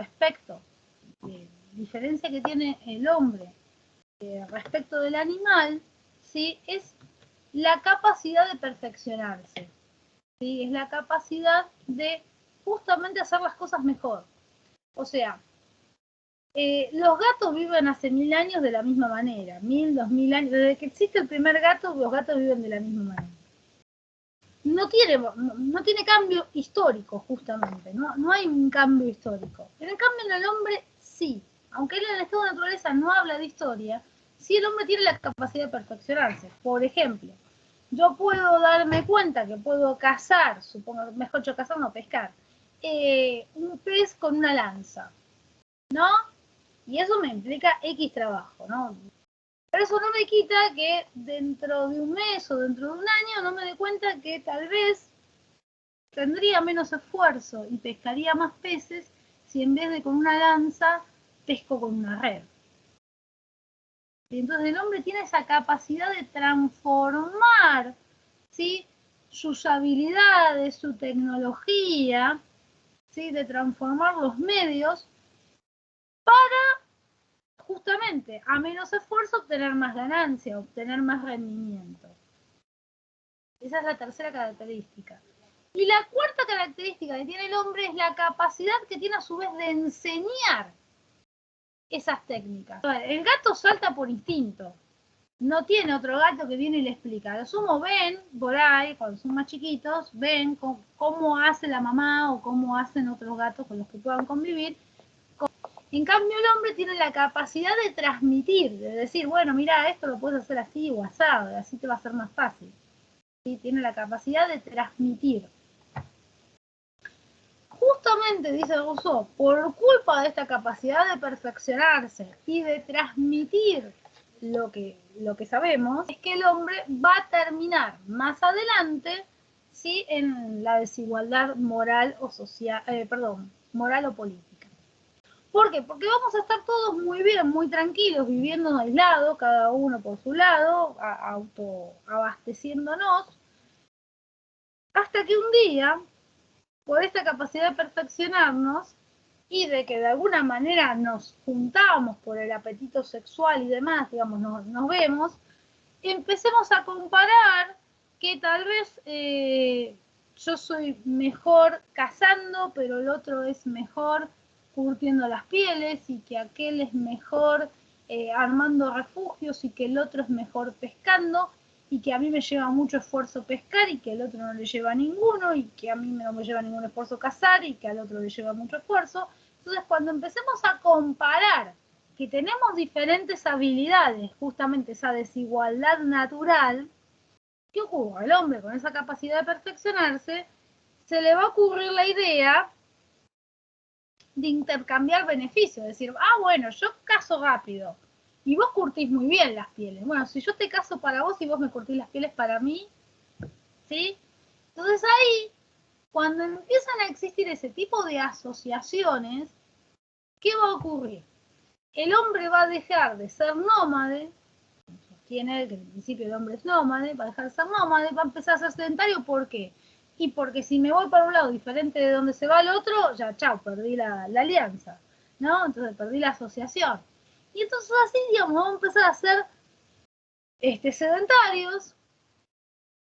respecto, diferencia que tiene el hombre respecto del animal, ¿sí? Es la capacidad de perfeccionarse, ¿sí? Es la capacidad de justamente hacer las cosas mejor. O sea, los gatos viven hace 1000 años de la misma manera, 1000, 2000 años, desde que existe el primer gato, los gatos viven de la misma manera. No tiene cambio histórico, justamente, no hay un cambio histórico. En el cambio, en el hombre sí, aunque él en el estado de naturaleza no habla de historia, sí el hombre tiene la capacidad de perfeccionarse. Por ejemplo, yo puedo darme cuenta que puedo cazar, supongo, mejor dicho, cazar no, pescar, un pez con una lanza, ¿no? Y eso me implica X trabajo, ¿no? Pero eso no me quita que dentro de un mes o dentro de un año no me dé cuenta que tal vez tendría menos esfuerzo y pescaría más peces si en vez de con una lanza pesco con una red. Y entonces el hombre tiene esa capacidad de transformar, ¿sí?, sus habilidades, su tecnología, ¿sí?, de transformar los medios para justamente a menos esfuerzo obtener más ganancia, obtener más rendimiento. Esa es la tercera característica. Y la cuarta característica que tiene el hombre es la capacidad que tiene a su vez de enseñar esas técnicas. El gato salta por instinto. No tiene otro gato que viene y le explica. Lo sumo ven por ahí, cuando son más chiquitos, ven cómo hace la mamá o cómo hacen otros gatos con los que puedan convivir. En cambio, el hombre tiene la capacidad de transmitir, de decir, bueno, mira, esto lo puedes hacer así o asado, así te va a ser más fácil. ¿Sí? Tiene la capacidad de transmitir. Justamente, dice Rousseau, por culpa de esta capacidad de perfeccionarse y de transmitir lo que sabemos, es que el hombre va a terminar más adelante, ¿sí?, en la desigualdad moral o social, moral o política. ¿Por qué? Porque vamos a estar todos muy bien, muy tranquilos, viviendo aislados, cada uno por su lado, autoabasteciéndonos, hasta que un día, por esta capacidad de perfeccionarnos y de que de alguna manera nos juntamos por el apetito sexual y demás, digamos, nos vemos, empecemos a comparar que tal vez yo soy mejor cazando, pero el otro es mejor curtiendo las pieles, y que aquel es mejor armando refugios, y que el otro es mejor pescando, y que a mí me lleva mucho esfuerzo pescar y que al otro no le lleva ninguno, y que a mí no me lleva ningún esfuerzo cazar y que al otro le lleva mucho esfuerzo. Entonces, cuando empecemos a comparar que tenemos diferentes habilidades, justamente esa desigualdad natural, ¿qué ocurre? El hombre con esa capacidad de perfeccionarse, se le va a ocurrir la idea de intercambiar beneficios, es decir, bueno, yo cazo rápido y vos curtís muy bien las pieles. Bueno, si yo te cazo para vos y vos me curtís las pieles para mí, ¿sí? Entonces ahí, cuando empiezan a existir ese tipo de asociaciones, ¿qué va a ocurrir? El hombre va a dejar de ser nómade, sostiene que en principio el hombre es nómade, va a dejar de ser nómade, va a empezar a ser sedentario. ¿Por qué? Y porque si me voy para un lado diferente de donde se va el otro, ya chao, perdí la alianza, ¿no? Entonces perdí la asociación. Y entonces así, digamos, vamos a empezar a ser sedentarios.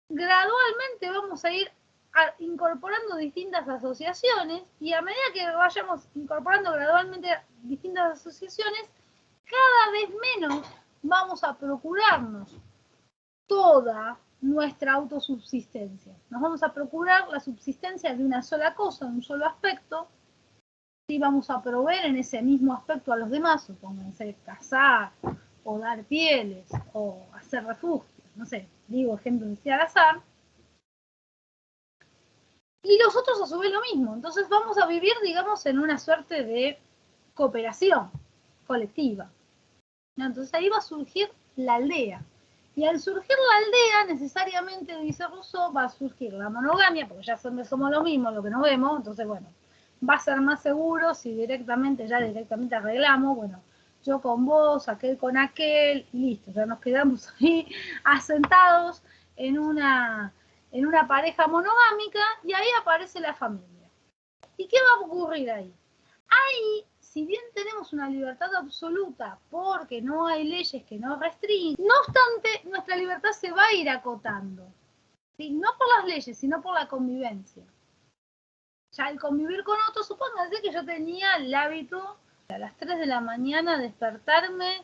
Gradualmente vamos a ir incorporando distintas asociaciones, y a medida que vayamos incorporando gradualmente distintas asociaciones, cada vez menos vamos a procurarnos toda nuestra autosubsistencia. Nos vamos a procurar la subsistencia de una sola cosa, de un solo aspecto, y vamos a proveer en ese mismo aspecto a los demás, supónganse cazar, o dar pieles, o hacer refugios, no sé, digo ejemplos de al azar. Y los otros a su vez lo mismo. Entonces vamos a vivir, digamos, en una suerte de cooperación colectiva. Entonces ahí va a surgir la aldea. Y al surgir la aldea, necesariamente, dice Rousseau, va a surgir la monogamia, porque ya somos lo mismo, lo que nos vemos. Entonces, bueno, va a ser más seguro si directamente arreglamos, bueno, yo con vos, aquel con aquel, y listo, ya nos quedamos ahí asentados en una pareja monogámica, y ahí aparece la familia. ¿Y qué va a ocurrir ahí? si bien tenemos una libertad absoluta porque no hay leyes que nos restringen, no obstante, nuestra libertad se va a ir acotando, ¿sí? No por las leyes, sino por la convivencia. Ya el convivir con otros, supónganse que yo tenía el hábito a las 3 de la mañana despertarme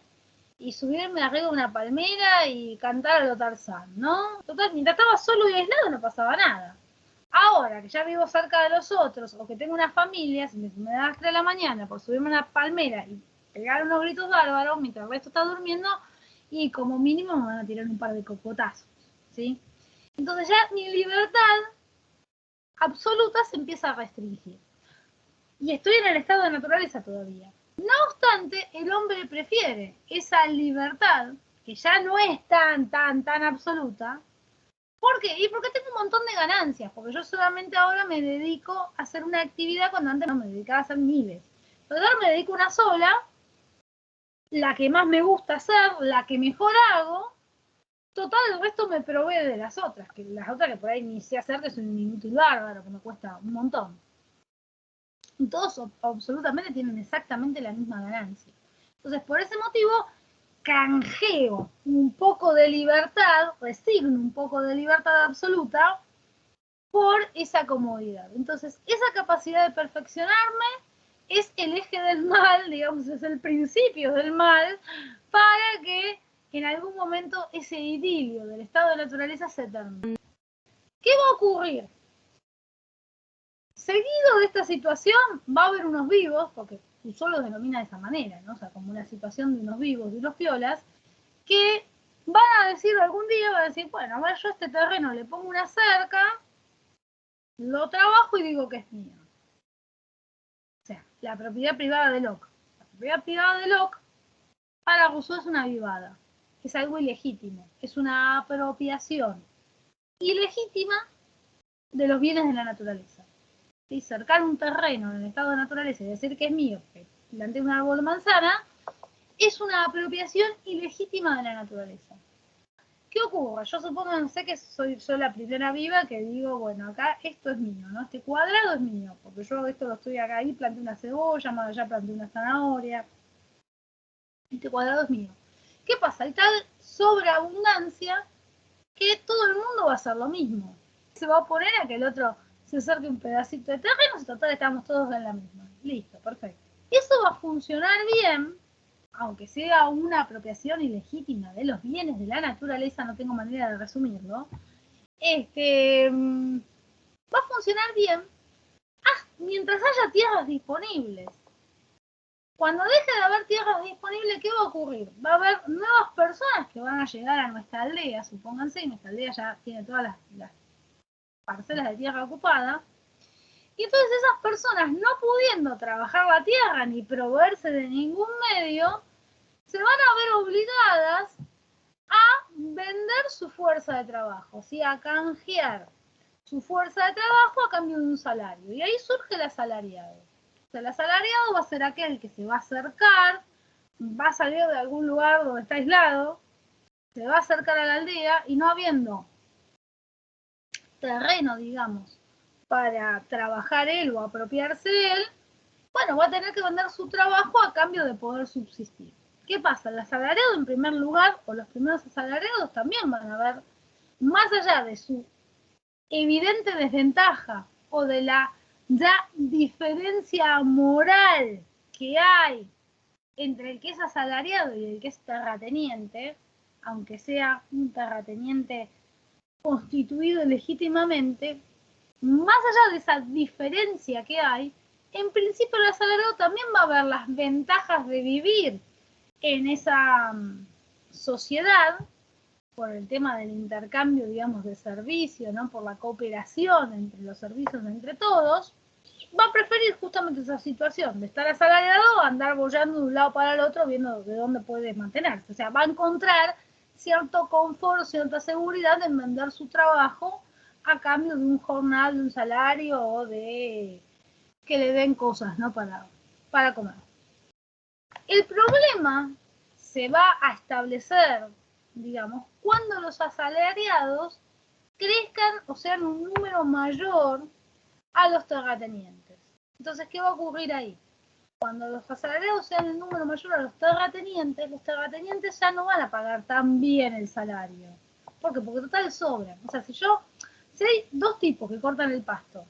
y subirme arriba de una palmera y cantar a lo Tarzán, ¿no? Total, mientras estaba solo y aislado no pasaba nada. Ahora que ya vivo cerca de los otros o que tengo una familia, si me da las 3 de la mañana por subirme a una palmera y pegar unos gritos bárbaros mientras el resto está durmiendo, y como mínimo me van a tirar un par de cocotazos, ¿sí? Entonces ya mi libertad absoluta se empieza a restringir. Y estoy en el estado de naturaleza todavía. No obstante, el hombre prefiere esa libertad, que ya no es tan absoluta. ¿Por qué? Y porque tengo un montón de ganancias, porque yo solamente ahora me dedico a hacer una actividad cuando antes no me dedicaba a hacer miles. Pero ahora me dedico a una sola, la que más me gusta hacer, la que mejor hago. Total, el resto me provee de las otras, que las otras que por ahí ni sé hacer, que es un inútil bárbaro, que me cuesta un montón. Y todos absolutamente tienen exactamente la misma ganancia. Entonces, por ese motivo, canjeo un poco de libertad, resigno un poco de libertad absoluta por esa comodidad. Entonces, esa capacidad de perfeccionarme es el eje del mal, digamos, es el principio del mal, para que en algún momento ese idilio del estado de naturaleza se termine. ¿Qué va a ocurrir? Seguido de esta situación va a haber unos vivos, porque Rousseau lo denomina de esa manera, ¿no? O sea, como una situación de unos vivos, de unos piolas, que van a decir algún día, van a decir, bueno, a ver, yo a este terreno le pongo una cerca, lo trabajo y digo que es mío. O sea, la propiedad privada de Locke. La propiedad privada de Locke para Rousseau es una vivada, es algo ilegítimo, es una apropiación ilegítima de los bienes de la naturaleza. ¿Sí? Cercar un terreno en el estado de naturaleza y decir que es mío, que planté un árbol de manzana, es una apropiación ilegítima de la naturaleza. ¿Qué ocurre? Yo supongo, sé que soy yo la primera viva que digo, bueno, acá esto es mío, ¿no? Este cuadrado es mío, porque yo esto lo estoy acá, ahí planté una cebolla, más allá planté una zanahoria. Este cuadrado es mío. ¿Qué pasa? Hay tal sobreabundancia que todo el mundo va a hacer lo mismo. Se va a oponer a que el otro se acerque un pedacito de terreno, y total estamos todos en la misma. Listo, perfecto. Eso va a funcionar bien, aunque sea una apropiación ilegítima de los bienes de la naturaleza, no tengo manera de resumirlo, va a funcionar bien mientras haya tierras disponibles. Cuando deje de haber tierras disponibles, ¿qué va a ocurrir? Va a haber nuevas personas que van a llegar a nuestra aldea, supónganse, y nuestra aldea ya tiene todas las parcelas de tierra ocupadas, y entonces esas personas, no pudiendo trabajar la tierra ni proveerse de ningún medio, se van a ver obligadas a vender su fuerza de trabajo, ¿sí? A canjear su fuerza de trabajo a cambio de un salario. Y ahí surge el asalariado. O sea, el asalariado va a ser aquel que se va a acercar, va a salir de algún lugar donde está aislado, se va a acercar a la aldea y no habiendo terreno, digamos, para trabajar él o apropiarse de él, bueno, va a tener que vender su trabajo a cambio de poder subsistir. ¿Qué pasa? El asalariado en primer lugar, o los primeros asalariados también van a ver, más allá de su evidente desventaja o de la ya diferencia moral que hay entre el que es asalariado y el que es terrateniente, aunque sea un terrateniente constituido legítimamente, más allá de esa diferencia que hay, en principio el asalariado también va a ver las ventajas de vivir en esa sociedad por el tema del intercambio, digamos, de servicios, ¿no? Por la cooperación entre los servicios entre todos, va a preferir justamente esa situación de estar asalariado a andar bollando de un lado para el otro viendo de dónde puede mantenerse. O sea, va a encontrar cierto confort, cierta seguridad en vender su trabajo a cambio de un jornal, de un salario o de que le den cosas, ¿no? Para comer. El problema se va a establecer, digamos, cuando los asalariados crezcan o sean un número mayor a los terratenientes. Entonces, ¿qué va a ocurrir ahí? Cuando los asalariados sean el número mayor a los terratenientes ya no van a pagar tan bien el salario. ¿Por qué? Porque total sobran. O sea, si hay dos tipos que cortan el pasto,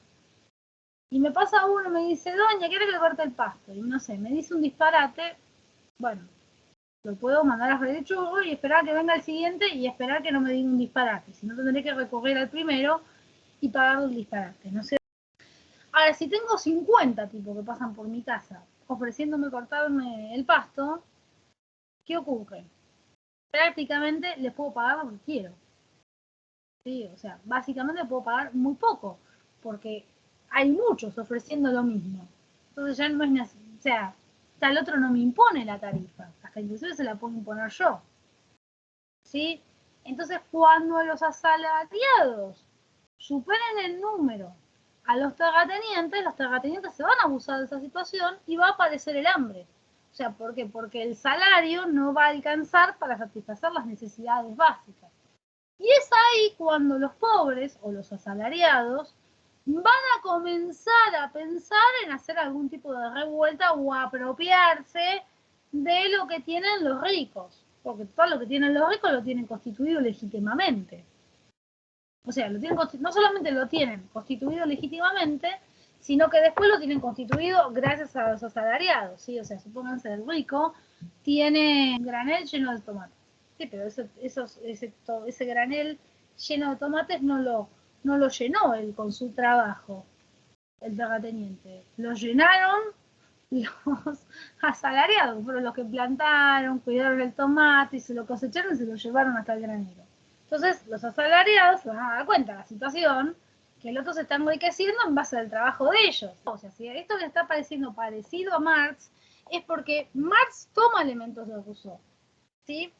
y me pasa uno y me dice, doña, ¿quiere que le corte el pasto? Y no sé, me dice un disparate, bueno, lo puedo mandar a freír churro y esperar que venga el siguiente y esperar que no me diga un disparate. Si no, tendré que recurrir al primero y pagar el disparate. No sé. Ahora, si tengo 50 tipos que pasan por mi casa ofreciéndome cortarme el pasto, ¿qué ocurre? Prácticamente les puedo pagar lo que quiero. ¿Sí? O sea, básicamente puedo pagar muy poco, porque hay muchos ofreciendo lo mismo. Entonces ya no es necesario, o sea, tal otro no me impone la tarifa, hasta inclusive se la puedo imponer yo. ¿Sí? Entonces, cuando los asalariados superen el número a los terratenientes se van a abusar de esa situación y va a aparecer el hambre. O sea, ¿por qué? Porque el salario no va a alcanzar para satisfacer las necesidades básicas. Y es ahí cuando los pobres o los asalariados van a comenzar a pensar en hacer algún tipo de revuelta o apropiarse de lo que tienen los ricos, porque todo lo que tienen los ricos lo tienen constituido legítimamente. O sea, no solamente lo tienen constituido legítimamente, sino que después lo tienen constituido gracias a los asalariados, ¿sí? O sea, supónganse el rico tiene un granel lleno de tomates. Sí, pero ese granel lleno de tomates no lo llenó él con su trabajo, el terrateniente. Lo llenaron los asalariados, fueron los que plantaron, cuidaron el tomate y se lo cosecharon y se lo llevaron hasta el granero. Entonces, los asalariados se van a dar cuenta de la situación, que el otro se está enriqueciendo en base al trabajo de ellos. O sea, si esto le está pareciendo parecido a Marx, es porque Marx toma elementos de Rousseau, ¿sí?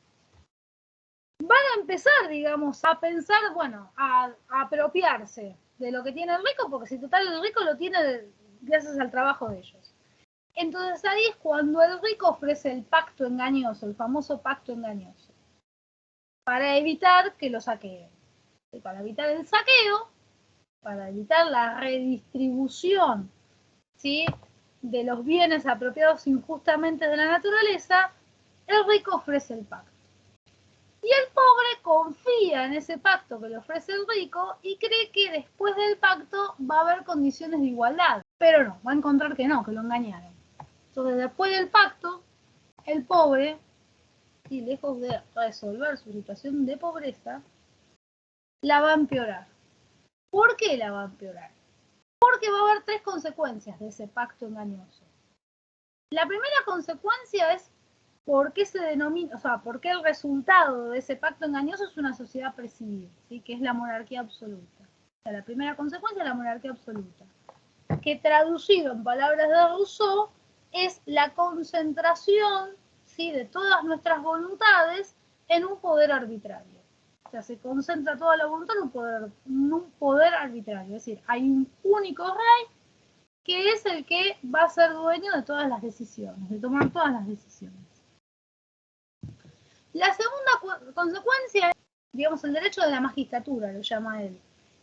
Van a empezar, digamos, a pensar, bueno, a apropiarse de lo que tiene el rico, porque si total el rico lo tiene gracias al trabajo de ellos. Entonces ahí es cuando el rico ofrece el pacto engañoso, el famoso pacto engañoso, para evitar que lo saqueen. Y para evitar el saqueo, para evitar la redistribución, ¿sí?, de los bienes apropiados injustamente de la naturaleza, el rico ofrece el pacto. Y el pobre confía en ese pacto que le ofrece el rico y cree que después del pacto va a haber condiciones de igualdad. Pero no, va a encontrar que no, que lo engañaron. Entonces, después del pacto, el pobre, y lejos de resolver su situación de pobreza, la va a empeorar. ¿Por qué la va a empeorar? Porque va a haber tres consecuencias de ese pacto engañoso. La primera consecuencia es por qué se denomina, o sea, por qué el resultado de ese pacto engañoso es una sociedad presidible, ¿sí?, que es la monarquía absoluta. O sea, la primera consecuencia es la monarquía absoluta, que traducido en palabras de Rousseau es la concentración, ¿sí?, de todas nuestras voluntades en un poder arbitrario. O sea, se concentra toda la voluntad en un poder arbitrario. Es decir, hay un único rey que es el que va a ser dueño de todas las decisiones, de tomar todas las decisiones. La segunda consecuencia es, digamos, el derecho de la magistratura, lo llama él,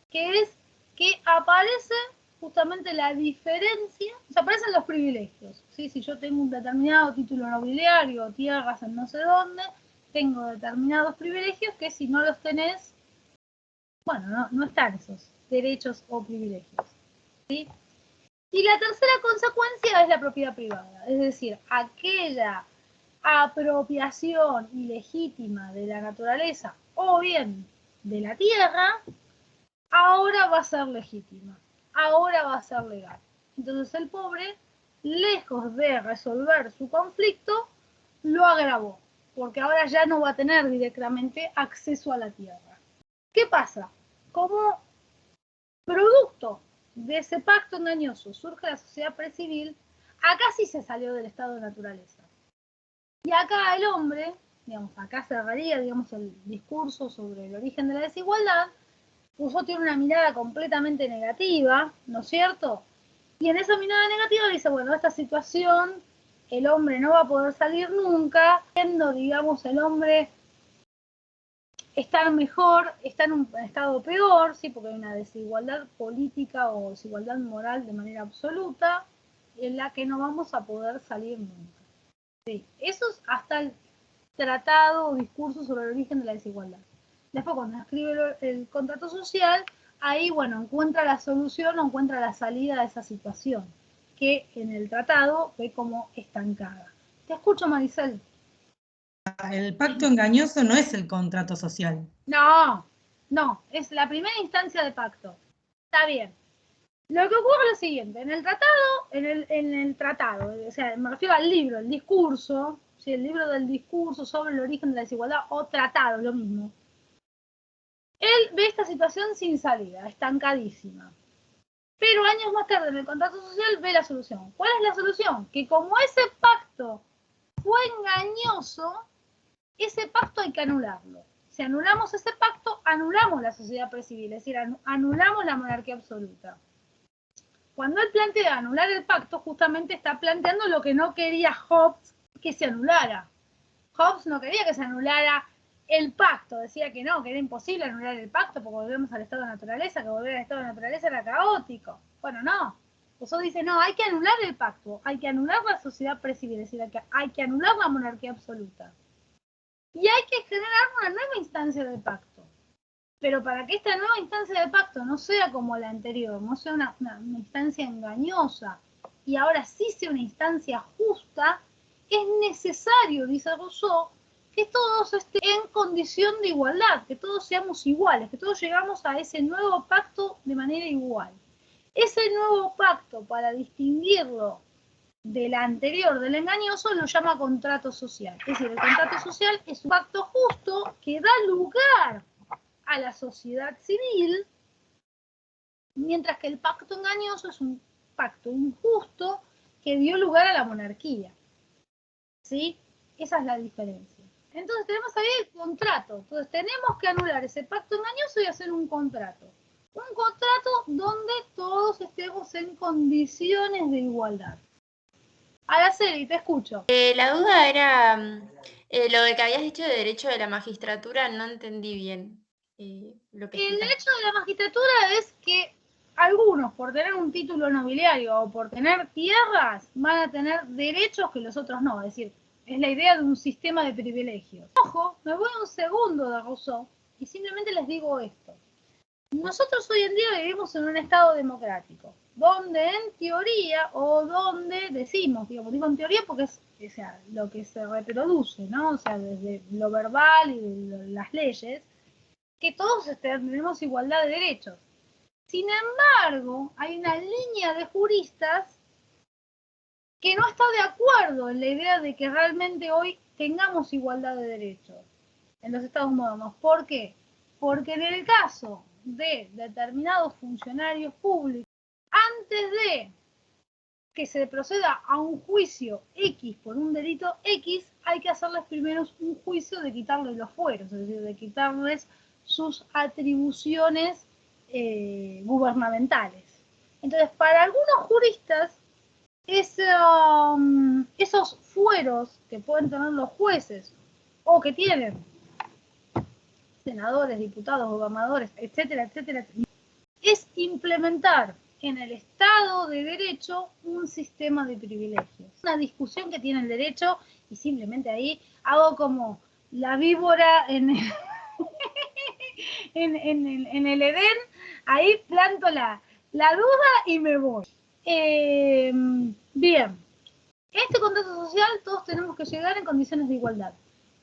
que es que aparece justamente la diferencia, o sea, aparecen los privilegios, ¿sí? Si yo tengo un determinado título nobiliario o tierras en no sé dónde, tengo determinados privilegios que si no los tenés, bueno, no están esos derechos o privilegios, ¿sí? Y la tercera consecuencia es la propiedad privada, es decir, aquella apropiación ilegítima de la naturaleza o bien de la tierra, ahora va a ser legítima, ahora va a ser legal. Entonces el pobre, lejos de resolver su conflicto, lo agravó, porque ahora ya no va a tener directamente acceso a la tierra. ¿Qué pasa? Como producto de ese pacto engañoso surge la sociedad precivil, acá sí se salió del estado de naturaleza. Y acá el hombre, digamos, acá cerraría, digamos, el discurso sobre el origen de la desigualdad. Rousseau tiene una mirada completamente negativa, ¿no es cierto? Y en esa mirada negativa dice, bueno, esta situación, el hombre no va a poder salir nunca, siendo, digamos, el hombre estar mejor, está en un estado peor, ¿sí?, porque hay una desigualdad política o desigualdad moral de manera absoluta. en la que no vamos a poder salir nunca. Sí, eso es hasta el tratado o discurso sobre el origen de la desigualdad. Después, cuando escribe el contrato social, ahí, bueno, encuentra la solución o encuentra la salida de esa situación, que en el tratado ve como estancada. Te escucho, Maricel. El pacto engañoso no es el contrato social. No, no, es la primera instancia de pacto. Está bien. Lo que ocurre es lo siguiente, en el tratado, o sea, me refiero al libro, el discurso, ¿sí? El libro del discurso sobre el origen de la desigualdad, o tratado, lo mismo. Él ve esta situación sin salida, estancadísima. Pero años más tarde en el contrato social ve la solución. ¿Cuál es la solución? Que como ese pacto fue engañoso, ese pacto hay que anularlo. Si anulamos ese pacto, anulamos la sociedad precivil, es decir, anulamos la monarquía absoluta. Cuando él plantea anular el pacto, justamente está planteando lo que no quería Hobbes que se anulara. Hobbes no quería que se anulara el pacto, decía que no, que era imposible anular el pacto porque volvemos al estado de naturaleza, que volver al estado de naturaleza era caótico. Bueno, no. Rousseau dice, no, hay que anular el pacto, hay que anular la sociedad precivil, es decir, hay que anular la monarquía absoluta. Y hay que generar una nueva instancia de pacto. Pero para que esta nueva instancia de pacto no sea como la anterior, no sea una instancia engañosa, y ahora sí sea una instancia justa, es necesario, dice Rousseau, que todos estén en condición de igualdad, que todos seamos iguales, que todos llegamos a ese nuevo pacto de manera igual. Ese nuevo pacto, para distinguirlo del anterior, del engañoso, lo llama contrato social. Es decir, el contrato social es un pacto justo que da lugar a la sociedad civil, mientras que el pacto engañoso es un pacto injusto que dio lugar a la monarquía. ¿Sí? Esa es la diferencia. Entonces tenemos ahí el contrato. Entonces tenemos que anular ese pacto engañoso y hacer un contrato. Un contrato donde todos estemos en condiciones de igualdad. Araceli, te escucho. La duda era lo de que habías dicho de derecho de la magistratura, no entendí bien lo que El explicaste. derecho de la magistratura es que algunos, por tener un título nobiliario o por tener tierras, van a tener derechos que los otros no. Es decir, es la idea de un sistema de privilegios. Ojo, me voy a un segundo de Rousseau y simplemente les digo esto. Nosotros hoy en día vivimos en un estado democrático, donde en teoría, o donde decimos, digo en teoría porque es lo que se reproduce, ¿no? O sea, desde lo verbal y de las leyes, que todos tenemos igualdad de derechos. Sin embargo, hay una línea de juristas que no está de acuerdo en la idea de que realmente hoy tengamos igualdad de derechos en los estados modernos. ¿Por qué? Porque en el caso de determinados funcionarios públicos, antes de que se proceda a un juicio X por un delito X, hay que hacerles primero un juicio de quitarles los fueros, es decir, de quitarles sus atribuciones gubernamentales. Entonces, para algunos juristas, esos fueros que pueden tener los jueces o que tienen senadores, diputados, gobernadores, etcétera, etcétera, es implementar en el Estado de Derecho un sistema de privilegios. Una discusión que tiene el derecho y simplemente ahí hago como la víbora en el, en el Edén, ahí planto la duda y me voy. Bien, este contrato social todos tenemos que llegar en condiciones de igualdad.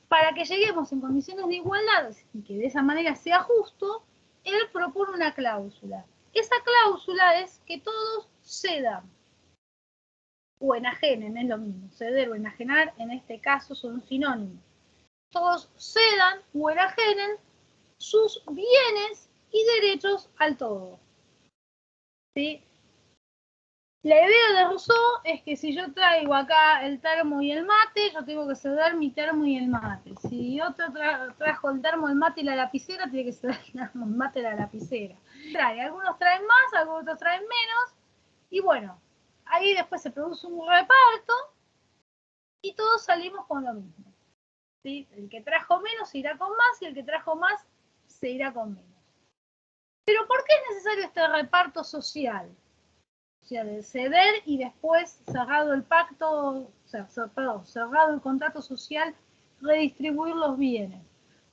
Para que lleguemos en condiciones de igualdad y que de esa manera sea justo, él propone una cláusula. Esa cláusula es que todos cedan o enajenen, es lo mismo, ceder o enajenar en este caso son sinónimos. Todos cedan o enajenen sus bienes y derechos al todo. ¿Sí? La idea de Rousseau es que si yo traigo acá el termo y el mate, yo tengo que ceder mi termo y el mate. Si otro trajo el termo, el mate y la lapicera, tiene que ceder el mate y la lapicera. Algunos traen más, algunos otros traen menos. Y bueno, ahí después se produce un reparto y todos salimos con lo mismo. ¿Sí? El que trajo menos se irá con más y el que trajo más se irá con menos. Pero ¿por qué es necesario este reparto social? O sea, de ceder y después, cerrado el pacto, o sea, cerrado el contrato social, redistribuir los bienes.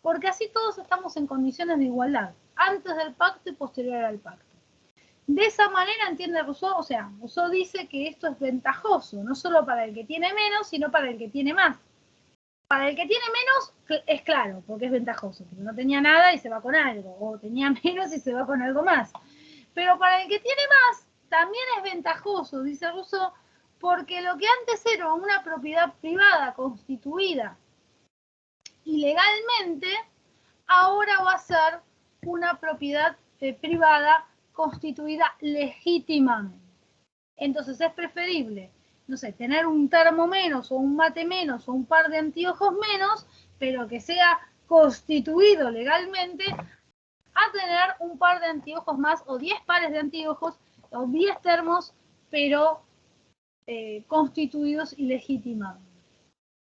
Porque así todos estamos en condiciones de igualdad, antes del pacto y posterior al pacto. De esa manera entiende Rousseau, o sea, Rousseau dice que esto es ventajoso, no solo para el que tiene menos, sino para el que tiene más. Para el que tiene menos es claro, porque es ventajoso, porque no tenía nada y se va con algo, o tenía menos y se va con algo más. Pero para el que tiene más, también es ventajoso, dice Rousseau, porque lo que antes era una propiedad privada constituida ilegalmente, ahora va a ser una propiedad privada constituida legítimamente. Entonces es preferible, no sé, tener un termo menos o un mate menos o un par de anteojos menos, pero que sea constituido legalmente, a tener un par de anteojos más o 10 pares de anteojos o 10 termos, pero constituidos ilegítimamente.